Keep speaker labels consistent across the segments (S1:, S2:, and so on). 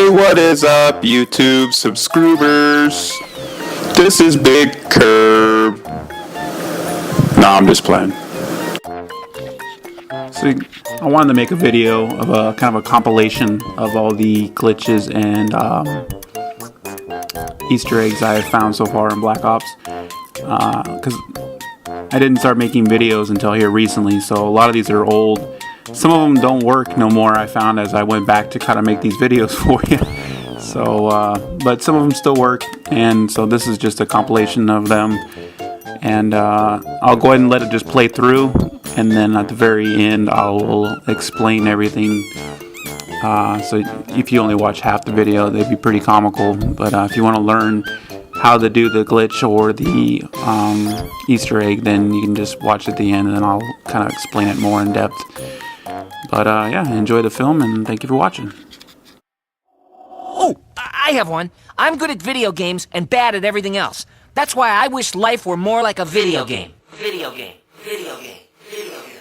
S1: What is up, YouTube subscribers? This is Big Curb. Nah, I'm just playing. So I wanted to make a video of a kind of a compilation of all the glitches and Easter eggs I have found so far in Black Ops. Because I didn't start making videos until here recently, so a lot of these are old. Some of them don't work no more, I found, as I went back to kind of make these videos for you. So, but some of them still work, and so this is just a compilation of them. And I'll go ahead and let it just play through, and then at the very end I'll explain everything. So if you only watch half the video, they'd be pretty comical. But if you want to learn how to do the glitch or the Easter egg, then you can just watch at the end, and then I'll kind of explain it more in depth. But yeah, enjoy the film, and thank you for watching.
S2: Oh, I have one. I'm good at video games and bad at everything else. That's why I wish life were more like a video game. Video game. Video game. Video game.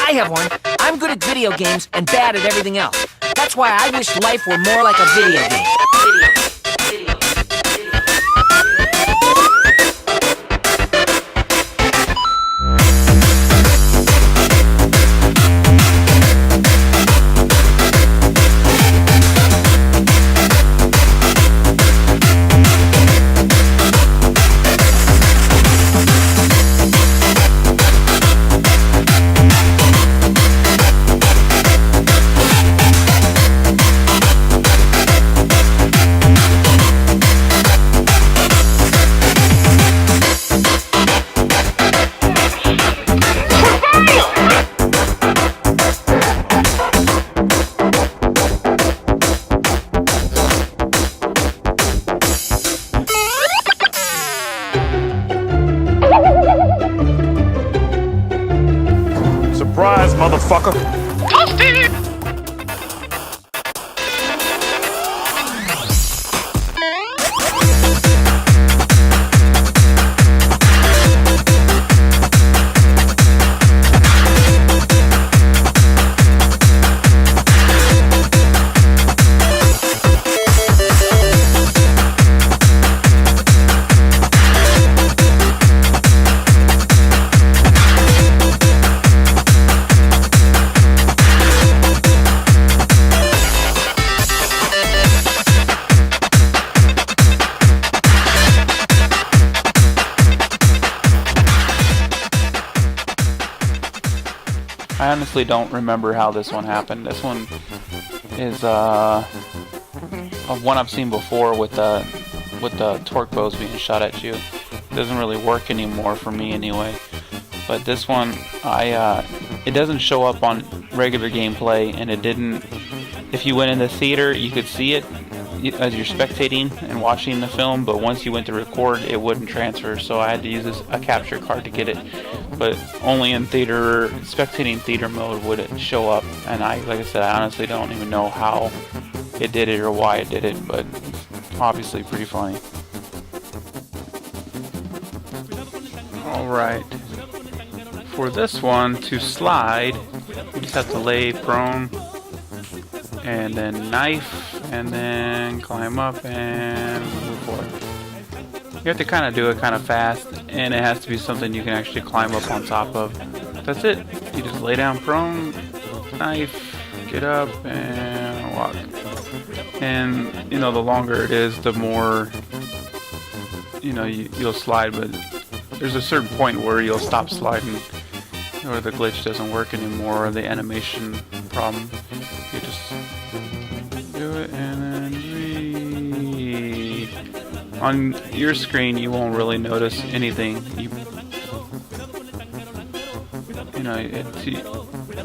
S2: I have one. I'm good at video games and bad at everything else. That's why I wish life were more like a video game. Video game. Video game.
S3: Surprise, motherfucker! Toasty!
S1: I honestly don't remember how this one happened. This one is one I've seen before with the torque bows being shot at you. It doesn't really work anymore for me anyway. But this one, it doesn't show up on regular gameplay, and it didn't. If you went in the theater, you could see it as you're spectating and watching the film, but once you went to record, it wouldn't transfer, so I had to use a capture card to get it. But only in theater, spectating theater mode would it show up, and like I said, I honestly don't even know how it did it or why it did it, but obviously pretty funny. Alright, for this one to slide, you just have to lay prone and then knife and then climb up and move forward. You have to kind of do it kind of fast, and it has to be something you can actually climb up on top of. That's it. You just lay down prone, knife, get up, and walk. And you know, the longer it is, the more you'll slide. But there's a certain point where you'll stop sliding, or the glitch doesn't work anymore, or the animation problem. You just do it, and then on your screen you won't really notice anything.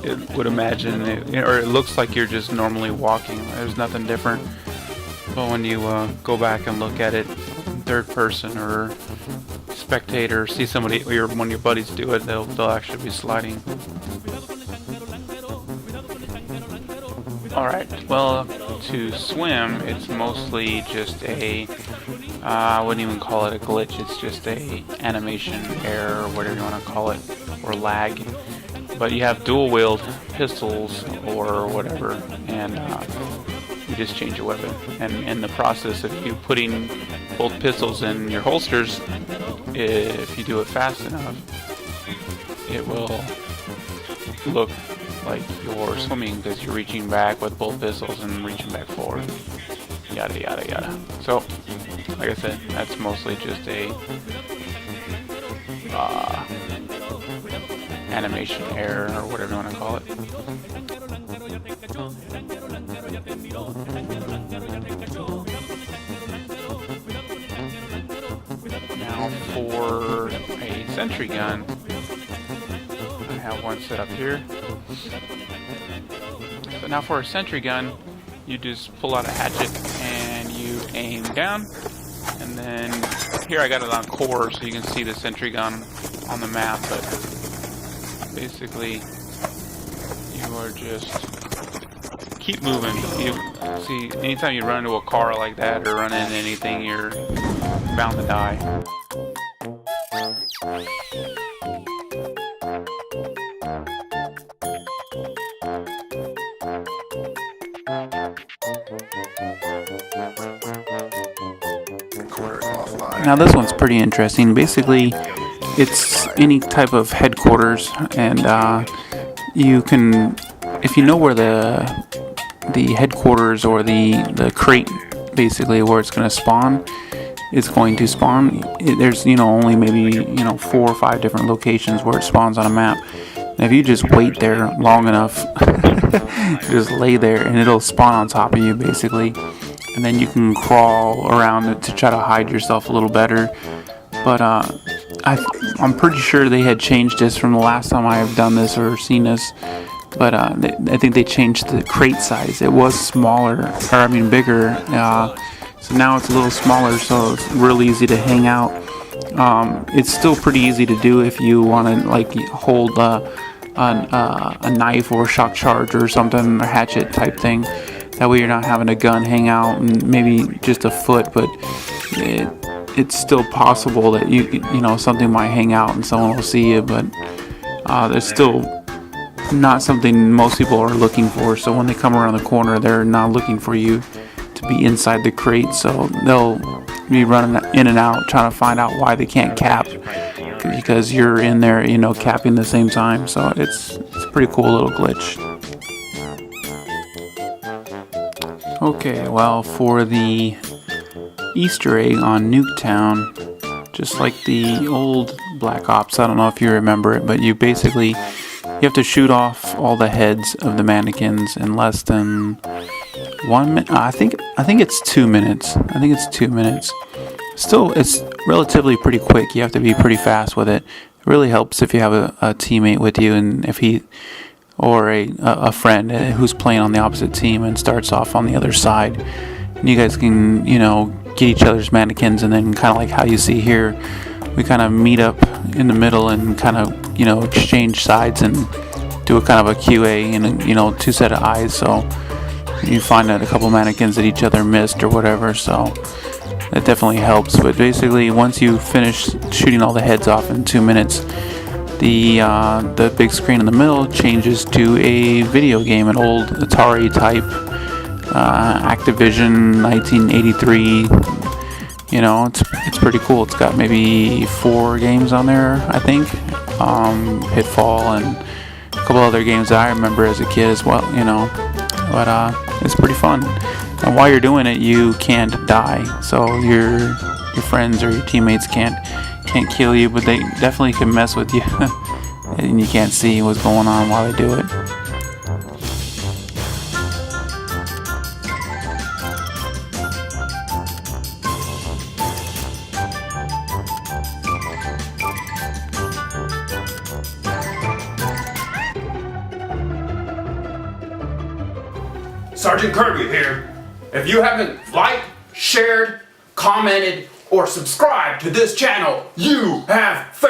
S1: It would imagine or it looks like you're just normally walking. There's nothing different. But when you go back and look at it in third person or spectator, see somebody or one of your buddies do it, they'll actually be sliding. Alright, well, to swim, it's mostly just I wouldn't even call it a glitch, it's just a animation error, or whatever you want to call it, or lag. But you have dual-wield pistols, or whatever, and you just change your weapon. And in the process of you putting both pistols in your holsters, if you do it fast enough, it will look like you're swimming because you're reaching back with both pistols and reaching back forward. Yada yada yada. So, like I said, that's mostly just a animation error or whatever you want to call it. Now for a sentry gun, I have one set up here. So now for a sentry gun, you just pull out a hatchet and you aim down, and then here I got it on core so you can see the sentry gun on the map, but basically you are just keep moving. You see, anytime you run into a car like that or run into anything, you're bound to die. Now this one's pretty interesting. Basically, it's any type of headquarters, and you can, if you know where the headquarters or the crate, basically where it's going to spawn, is going to spawn. There's only maybe 4 or 5 different locations where it spawns on a map. And if you just wait there long enough, just lay there, and it'll spawn on top of you basically. And then you can crawl around it to try to hide yourself a little better. But I'm pretty sure they had changed this from the last time I have done this or seen this. But I think they changed the crate size. It was smaller, bigger. So now it's a little smaller, so it's real easy to hang out. It's still pretty easy to do if you want to hold a knife or shock charge or something, a hatchet type thing. That way you're not having a gun hang out and maybe just a foot, but it's still possible that something might hang out and someone will see you, but there's still not something most people are looking for. So when they come around the corner, they're not looking for you to be inside the crate, so they'll be running in and out trying to find out why they can't cap, because you're in there capping the same time. So it's a pretty cool little glitch. Okay, well, for the Easter egg on Nuketown, just like the old Black Ops, I don't know if you remember it, but you have to shoot off all the heads of the mannequins in less than 1 minute. I think it's 2 minutes. I think it's 2 minutes. Still, it's relatively pretty quick. You have to be pretty fast with it. It really helps if you have a teammate with you, and if he or a friend who's playing on the opposite team and starts off on the other side. And you guys can, get each other's mannequins, and then kind of like how you see here, we kind of meet up in the middle and kind of, exchange sides and do a kind of a QA and, 2 set of eyes. So you find out a couple mannequins that each other missed or whatever. So that definitely helps. But basically, once you finish shooting all the heads off in 2 minutes, the big screen in the middle changes to a video game, an old Atari type Activision 1983 You know, it's pretty cool. It's got maybe 4 games on there, I think. Pitfall and a couple other games that I remember as a kid as well, you know. But it's pretty fun. And while you're doing it, you can't die. So your friends or your teammates can't kill you, but they definitely can mess with you. And you can't see what's going on while they do it.
S4: Sergeant Kirby here. If you haven't liked, shared, commented, or subscribed to this channel, you have failed.